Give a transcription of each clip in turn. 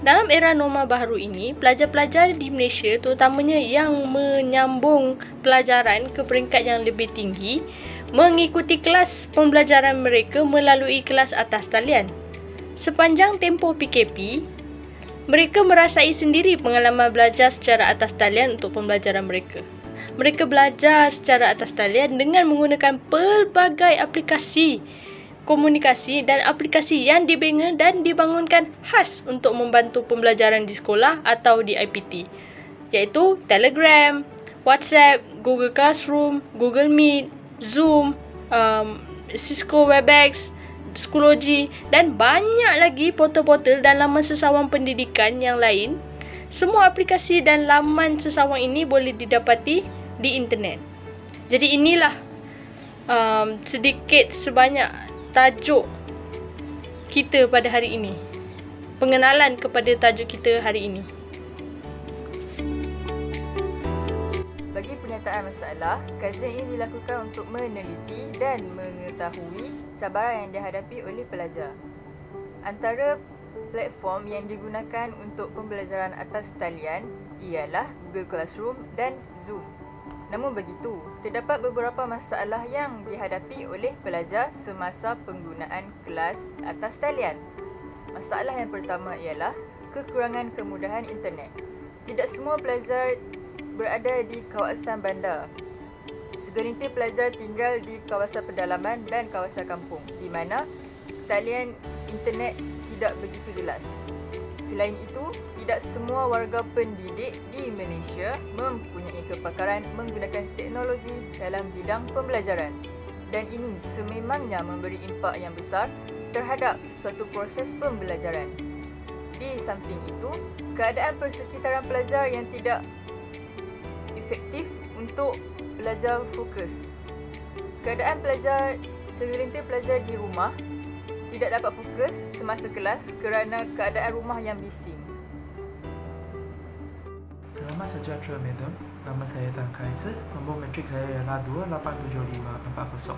Dalam era norma baru ini, pelajar-pelajar di Malaysia terutamanya yang menyambung pelajaran ke peringkat yang lebih tinggi mengikuti kelas pembelajaran mereka melalui kelas atas talian. Sepanjang tempoh PKP, mereka merasai sendiri pengalaman belajar secara atas talian untuk pembelajaran mereka. Mereka belajar secara atas talian dengan menggunakan pelbagai aplikasi komunikasi dan aplikasi yang dibina dan dibangunkan khas untuk membantu pembelajaran di sekolah atau di IPT, iaitu Telegram, WhatsApp, Google Classroom, Google Meet, Zoom, Cisco Webex, Schoology dan banyak lagi portal-portal dan laman sesawang pendidikan yang lain. Semua aplikasi dan laman sesawang ini boleh didapati di internet. Jadi inilah sedikit sebanyak tajuk kita pada hari ini. Pengenalan kepada tajuk kita hari ini. Bagi penyataan masalah, kajian ini dilakukan untuk meneliti dan mengetahui cabaran yang dihadapi oleh pelajar. Antara platform yang digunakan untuk pembelajaran atas talian ialah Google Classroom dan Zoom. Namun begitu, terdapat beberapa masalah yang dihadapi oleh pelajar semasa penggunaan kelas atas talian. Masalah yang pertama ialah kekurangan kemudahan internet. Tidak semua pelajar berada di kawasan bandar. Segelintir pelajar tinggal di kawasan pedalaman dan kawasan kampung di mana talian internet tidak begitu jelas. Selain itu, tidak semua warga pendidik di Malaysia mempunyai kepakaran menggunakan teknologi dalam bidang pembelajaran dan ini sememangnya memberi impak yang besar terhadap suatu proses pembelajaran. Di samping itu, keadaan persekitaran pelajar yang tidak efektif untuk belajar fokus. Keadaan segelintir pelajar di rumah tidak dapat fokus semasa kelas kerana keadaan rumah yang bising. Selamat sejahtera, Madam. Nama saya Tan Kaiser. Nombor matrik saya ialah 2875440.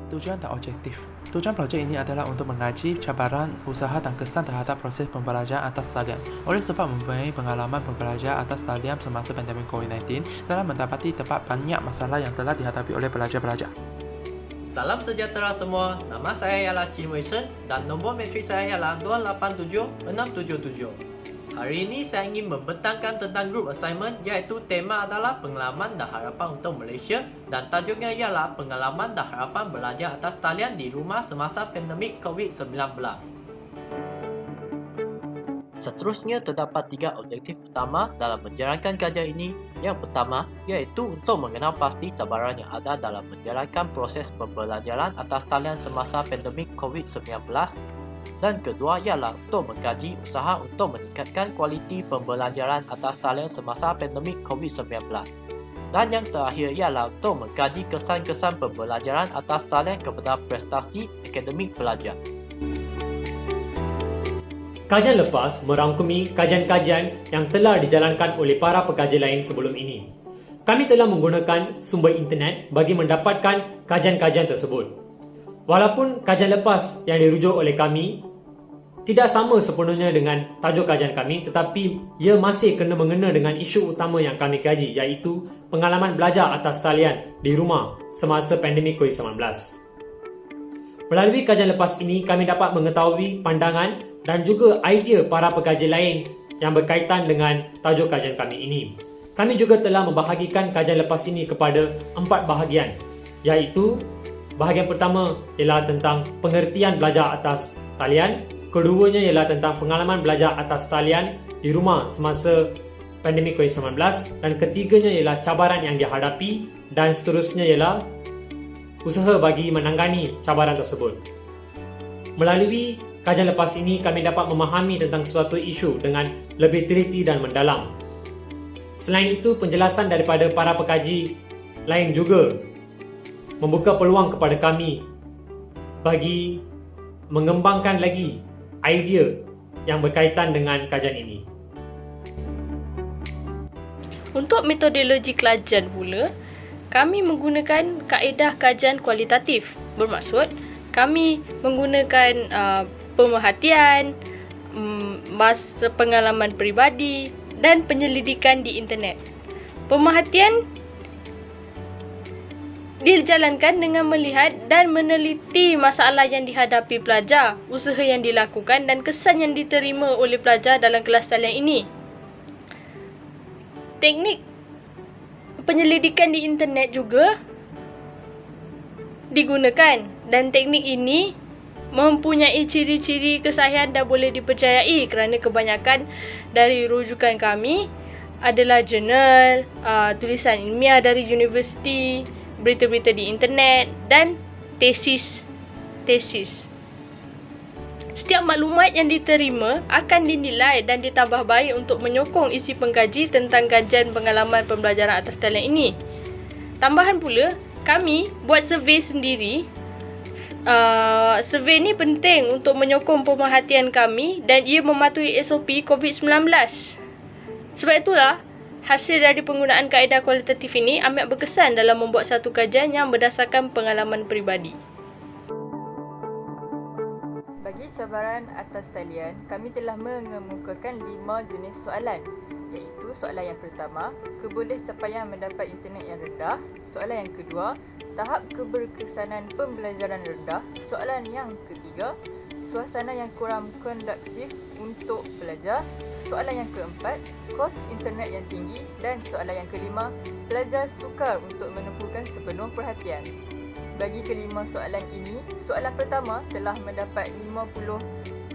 Tujuan dan objektif. Tujuan projek ini adalah untuk mengaji cabaran, usaha dan kesan terhadap proses pembelajaran atas talian. Oleh sebab mempunyai pengalaman pembelajaran atas talian semasa pandemik COVID-19, telah mendapati terdapat banyak masalah yang telah dihadapi oleh pelajar-pelajar. Salam sejahtera semua, nama saya ialah Chin Wei Shen dan nombor matrik saya ialah 287677. Hari ini saya ingin membentangkan tentang group assignment iaitu tema adalah pengalaman dan harapan untuk Malaysia dan tajuknya ialah pengalaman dan harapan belajar atas talian di rumah semasa pandemik COVID-19. Seterusnya terdapat 3 objektif utama dalam menjalankan kajian ini. Yang pertama iaitu untuk mengenal pasti cabaran yang ada dalam menjalankan proses pembelajaran atas talian semasa pandemik COVID-19. Dan kedua ialah untuk mengkaji usaha untuk meningkatkan kualiti pembelajaran atas talian semasa pandemik COVID-19. Dan yang terakhir ialah untuk mengkaji kesan-kesan pembelajaran atas talian kepada prestasi akademik pelajar. Kajian lepas merangkumi kajian-kajian yang telah dijalankan oleh para pekaji lain sebelum ini. Kami telah menggunakan sumber internet bagi mendapatkan kajian-kajian tersebut. Walaupun kajian lepas yang dirujuk oleh kami tidak sama sepenuhnya dengan tajuk kajian kami, tetapi ia masih kena mengena dengan isu utama yang kami kaji, iaitu pengalaman belajar atas talian di rumah semasa pandemik COVID-19. Melalui kajian lepas ini, kami dapat mengetahui pandangan dan juga idea para pekaji lain yang berkaitan dengan tajuk kajian kami ini. Kami juga telah membahagikan kajian lepas ini kepada 4 bahagian, iaitu bahagian pertama ialah tentang pengertian belajar atas talian, keduanya ialah tentang pengalaman belajar atas talian di rumah semasa pandemik COVID-19 dan ketiganya ialah cabaran yang dihadapi dan seterusnya ialah usaha bagi menangani cabaran tersebut. Melalui kajian lepas ini, kami dapat memahami tentang suatu isu dengan lebih teliti dan mendalam. Selain itu, penjelasan daripada para pekaji lain juga membuka peluang kepada kami bagi mengembangkan lagi idea yang berkaitan dengan kajian ini. Untuk metodologi kajian pula, kami menggunakan kaedah kajian kualitatif. Bermaksud, kami menggunakan pemerhatian, masa pengalaman peribadi dan penyelidikan di internet. Pemerhatian dijalankan dengan melihat dan meneliti masalah yang dihadapi pelajar, usaha yang dilakukan dan kesan yang diterima oleh pelajar dalam kelas talian ini. Teknik penyelidikan di internet juga digunakan dan teknik ini mempunyai ciri-ciri kesahihan dan boleh dipercayai kerana kebanyakan dari rujukan kami adalah jurnal, tulisan ilmiah dari universiti, berita-berita di internet dan tesis. Setiap maklumat yang diterima akan dinilai dan ditambah baik untuk menyokong isi pengkaji tentang kajian pengalaman pembelajaran atas talian ini. Tambahan pula, kami buat survey sendiri. Survey ni penting untuk menyokong pemerhatian kami dan ia mematuhi SOP COVID-19. Sebab itulah, hasil dari penggunaan kaedah kualitatif ini amat berkesan dalam membuat satu kajian yang berdasarkan pengalaman peribadi. Bagi cabaran atas talian, kami telah mengemukakan 5 jenis soalan, iaitu soalan yang pertama, kebolehcapaian mendapat internet yang rendah. Soalan yang kedua, tahap keberkesanan pembelajaran rendah. Soalan yang ketiga, suasana yang kurang kondusif untuk pelajar. Soalan yang keempat, kos internet yang tinggi. Dan soalan yang kelima, pelajar sukar untuk menumpukan sepenuh perhatian. Bagi kelima soalan ini, soalan pertama telah mendapat 50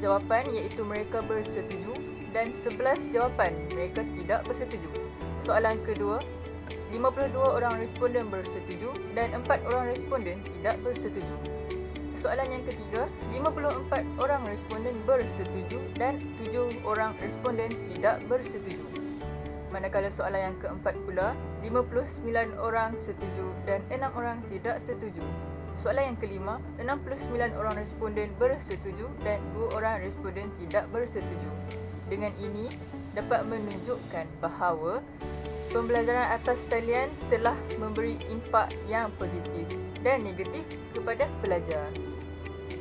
jawapan iaitu mereka bersetuju dan 11 jawapan mereka tidak bersetuju. Soalan kedua, 52 orang responden bersetuju dan 4 orang responden tidak bersetuju. Soalan yang ketiga, 54 orang responden bersetuju dan 7 orang responden tidak bersetuju. Manakala soalan yang keempat pula, 59 orang setuju dan 6 orang tidak setuju. Soalan yang kelima, 69 orang responden bersetuju dan 2 orang responden tidak bersetuju. Dengan ini, dapat menunjukkan bahawa pembelajaran atas talian telah memberi impak yang positif dan negatif kepada pelajar.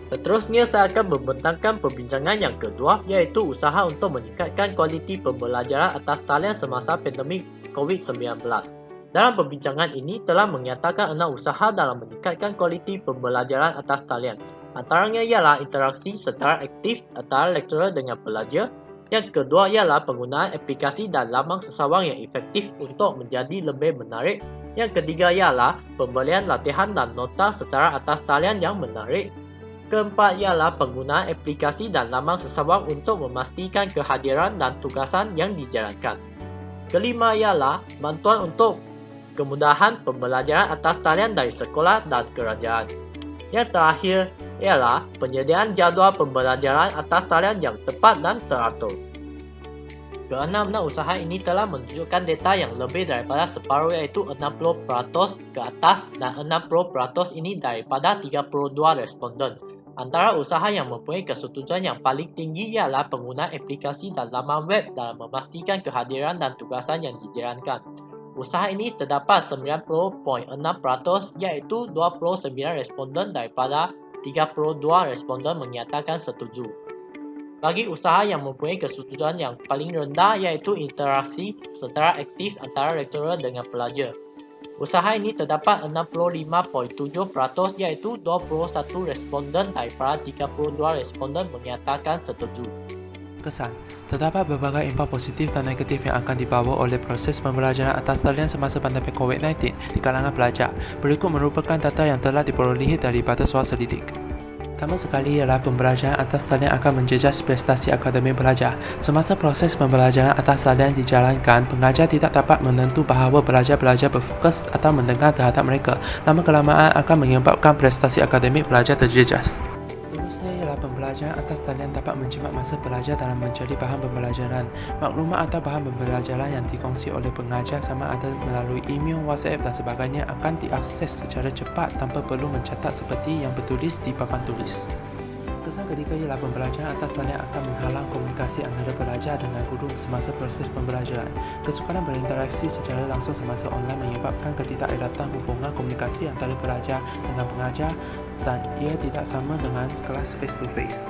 Seterusnya saya akan membentangkan perbincangan yang kedua iaitu usaha untuk meningkatkan kualiti pembelajaran atas talian semasa pandemik COVID-19. Dalam perbincangan ini telah menyatakan 6 usaha dalam meningkatkan kualiti pembelajaran atas talian. Antaranya ialah interaksi secara aktif antara lecturer dengan pelajar. Yang kedua ialah penggunaan aplikasi dan laman sesawang yang efektif untuk menjadi lebih menarik. Yang ketiga ialah pemberian latihan dan nota secara atas talian yang menarik. Keempat ialah penggunaan aplikasi dan laman sesawang untuk memastikan kehadiran dan tugasan yang dijalankan. Kelima ialah bantuan untuk kemudahan pembelajaran atas talian dari sekolah dan kerajaan. Yang terakhir ialah penyediaan jadual pembelajaran atas talian yang tepat dan teratur. Keenam-enam usaha ini telah menunjukkan data yang lebih daripada separuh iaitu 60% ke atas dan 60% ini daripada 32 responden. Antara usaha yang mempunyai kesetujuan yang paling tinggi ialah penggunaan aplikasi dan laman web dalam memastikan kehadiran dan tugasan yang dijalankan. Usaha ini terdapat 90.6% iaitu 29 responden daripada 32 responden menyatakan setuju. Bagi usaha yang mempunyai kesetujuan yang paling rendah iaitu interaksi secara aktif antara lecturer dengan pelajar. Usaha ini terdapat 65.7% iaitu 21 responden daripada 32 responden menyatakan setuju. Kesan. Terdapat berbagai impak positif dan negatif yang akan dibawa oleh proses pembelajaran atas talian semasa pandemik COVID-19 di kalangan pelajar. Berikut merupakan data yang telah diperolehi daripada Swaselidik. Pertama sekali ialah pembelajaran atas talian akan menjejas prestasi akademik pelajar. Semasa proses pembelajaran atas talian dijalankan, pengajar tidak dapat menentu bahawa pelajar-pelajar berfokus atau mendengar terhadap mereka. Lama-kelamaan akan menyebabkan prestasi akademik pelajar terjejas. Seterusnya ialah pembelajaran atas talian dapat menjimat masa pelajar dalam mencari bahan pembelajaran. Maklumat atau bahan pembelajaran yang dikongsi oleh pengajar sama ada melalui email, WhatsApp dan sebagainya akan diakses secara cepat tanpa perlu mencatat seperti yang bertulis di papan tulis. Kesan ketiga ialah pembelajaran atas talian akan menghalang komunikasi antara pelajar dengan guru semasa proses pembelajaran. Kesukaran berinteraksi secara langsung semasa online menyebabkan ketidakiratan hubungan komunikasi antara pelajar dengan pengajar dan ia tidak sama dengan kelas face to face.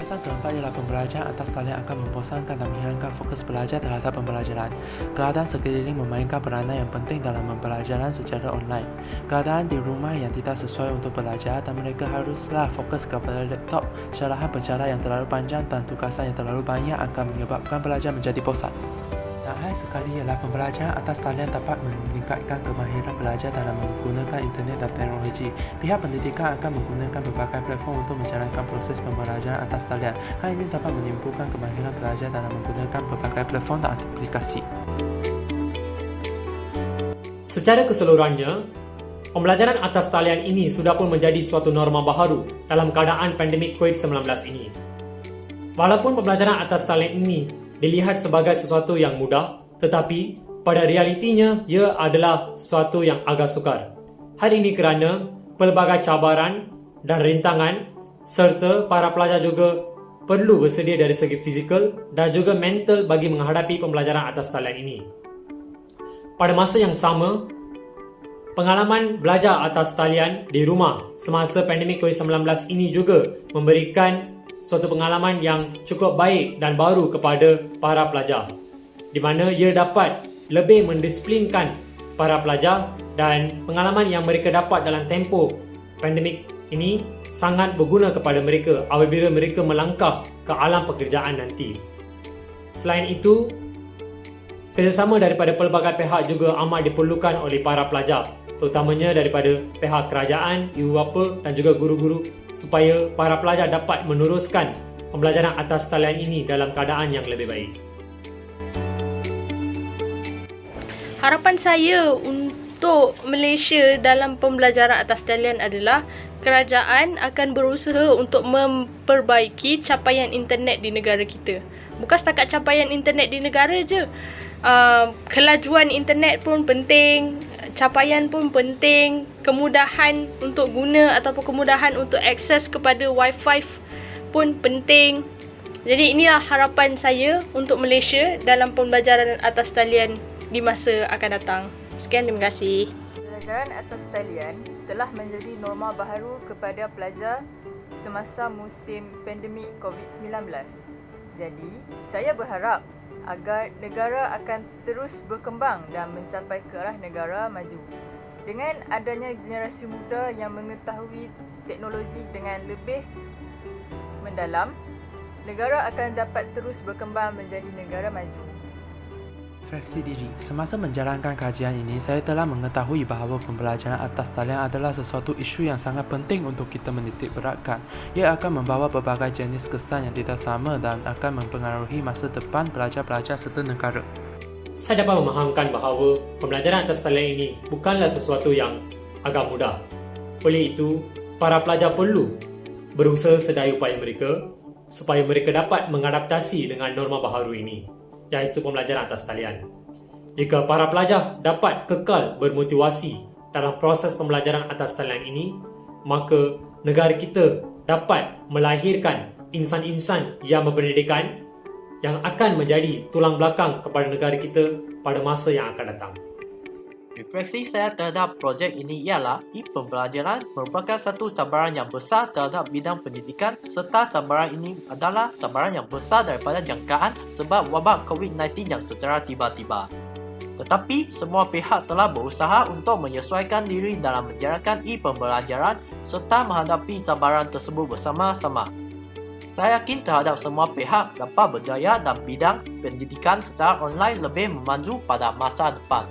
Pesan keempat ialah pembelajaran atas talian akan membosankan dan menghilangkan fokus belajar terhadap pembelajaran. Keadaan sekeliling memainkan peranan yang penting dalam pembelajaran secara online. Keadaan di rumah yang tidak sesuai untuk belajar dan mereka haruslah fokus kepada laptop. Syarahan pencara yang terlalu panjang dan tugasan yang terlalu banyak akan menyebabkan belajar menjadi bosan. Dan hal sekali ialah pembelajaran atas talian dapat meningkatkan kemahiran belajar dalam menggunakan internet dan teknologi. Pihak pendidikan akan menggunakan berbagai platform untuk menjalankan proses pembelajaran atas talian. Hal ini dapat menimbulkan kemahiran belajar dalam menggunakan berbagai platform dan aplikasi. Secara keseluruhannya, pembelajaran atas talian ini sudah pun menjadi suatu norma baharu dalam keadaan pandemik COVID-19 ini. Walaupun pembelajaran atas talian ini dilihat sebagai sesuatu yang mudah, tetapi pada realitinya ia adalah sesuatu yang agak sukar. Hal ini kerana pelbagai cabaran dan rintangan serta para pelajar juga perlu bersedia dari segi fizikal dan juga mental bagi menghadapi pembelajaran atas talian ini. Pada masa yang sama, pengalaman belajar atas talian di rumah semasa pandemik COVID-19 ini juga memberikan suatu pengalaman yang cukup baik dan baru kepada para pelajar, di mana ia dapat lebih mendisiplinkan para pelajar dan pengalaman yang mereka dapat dalam tempoh pandemik ini sangat berguna kepada mereka apabila mereka melangkah ke alam pekerjaan nanti. Selain itu, kerjasama daripada pelbagai pihak juga amat diperlukan oleh para pelajar, terutamanya daripada pihak kerajaan, ibu bapa dan juga guru-guru supaya para pelajar dapat meneruskan pembelajaran atas talian ini dalam keadaan yang lebih baik. Harapan saya untuk Malaysia dalam pembelajaran atas talian adalah kerajaan akan berusaha untuk memperbaiki capaian internet di negara kita. Bukan setakat capaian internet di negara je. Kelajuan internet pun penting, capaian pun penting, kemudahan untuk guna ataupun kemudahan untuk akses kepada wifi pun penting. Jadi inilah harapan saya untuk Malaysia dalam pembelajaran atas talian di masa akan datang. Sekian, terima kasih. Pembelajaran atas talian telah menjadi norma baharu kepada pelajar semasa musim pandemik COVID-19. Jadi, saya berharap agar negara akan terus berkembang dan mencapai ke arah negara maju. Dengan adanya generasi muda yang mengetahui teknologi dengan lebih mendalam, negara akan dapat terus berkembang menjadi negara maju. Refleksi diri. Semasa menjalankan kajian ini, saya telah mengetahui bahawa pembelajaran atas talian adalah sesuatu isu yang sangat penting untuk kita menitik beratkan. Ia akan membawa berbagai jenis kesan yang tidak sama dan akan mempengaruhi masa depan pelajar-pelajar serta negara. Saya dapat memahamkan bahawa pembelajaran atas talian ini bukanlah sesuatu yang agak mudah. Oleh itu, para pelajar perlu berusaha sedaya upaya mereka supaya mereka dapat mengadaptasi dengan norma baharu ini, iaitu pembelajaran atas talian. Jika para pelajar dapat kekal bermotivasi dalam proses pembelajaran atas talian ini, maka negara kita dapat melahirkan insan-insan yang berpendidikan yang akan menjadi tulang belakang kepada negara kita pada masa yang akan datang. Refleksi saya terhadap projek ini ialah pembelajaran merupakan satu cabaran yang besar terhadap bidang pendidikan serta cabaran ini adalah cabaran yang besar daripada jangkaan sebab wabak COVID-19 yang secara tiba-tiba. Tetapi semua pihak telah berusaha untuk menyesuaikan diri dalam menjalankan pembelajaran serta menghadapi cabaran tersebut bersama-sama. Saya yakin terhadap semua pihak dapat berjaya dan bidang pendidikan secara online lebih memaju pada masa depan.